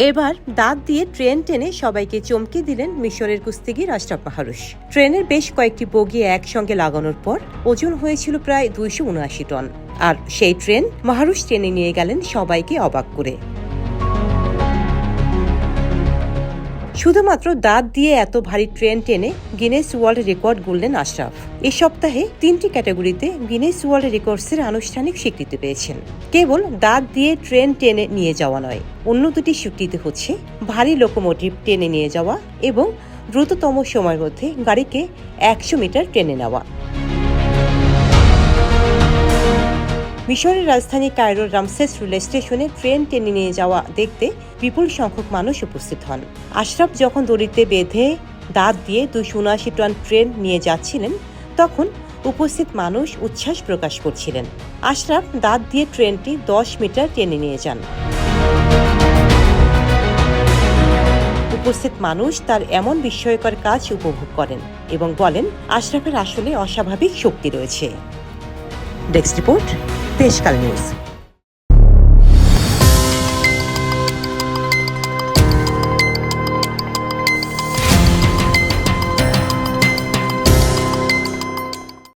এবার দাঁত দিয়ে ট্রেন টেনে সবাইকে চমকে দিলেন মিশরের কুস্তিগির আশরাফ মাহরুষ। ট্রেনের বেশ কয়েকটি বগি একসঙ্গে লাগানোর পর ওজন হয়েছিল প্রায় 279 টন। আর সেই ট্রেন মাহরুষ টেনে নিয়ে গেলেন সবাইকে অবাক করে। শুধুমাত্র দাঁত দিয়ে এত ভারী ট্রেন টেনে গিনেস ওয়ার্ল্ড রেকর্ড গড়লেন আশরাফ। এই সপ্তাহে 3টি ক্যাটাগরিতে গিনেস ওয়ার্ল্ড রেকর্ডসের আনুষ্ঠানিক স্বীকৃতি পেয়েছেন। কেবল দাঁত দিয়ে ট্রেন টেনে নিয়ে যাওয়া নয়, অন্য দুটি স্বীকৃতি হচ্ছে ভারী লোকোমোটিভ টেনে নিয়ে যাওয়া এবং দ্রুততম সময়ের মধ্যে গাড়িকে 100 মিটার টেনে নেওয়া। মিশরের রাজধানী কায়রোর রামসেস রেল স্টেশনে ট্রেন টেনে নিয়ে যাওয়া দেখতে বিপুল সংখ্যক মানুষ উপস্থিত হন। আশরাফ যখন দড়িতে বেঁধে দাঁত দিয়ে 279 টন ট্রেন নিয়ে যাচ্ছিলেন, তখন উপস্থিত মানুষ উচ্ছ্বাস প্রকাশ করছিলেন। আশরাফ দাঁত দিয়ে ট্রেনটি 10 মিটার টেনে নিয়ে যান। উপস্থিত মানুষ তার এমন বিস্ময়কর কাজ উপভোগ করেন এবং বলেন, আশরাফের আসলে অস্বাভাবিক শক্তি রয়েছে। Desk report, Deshkal news.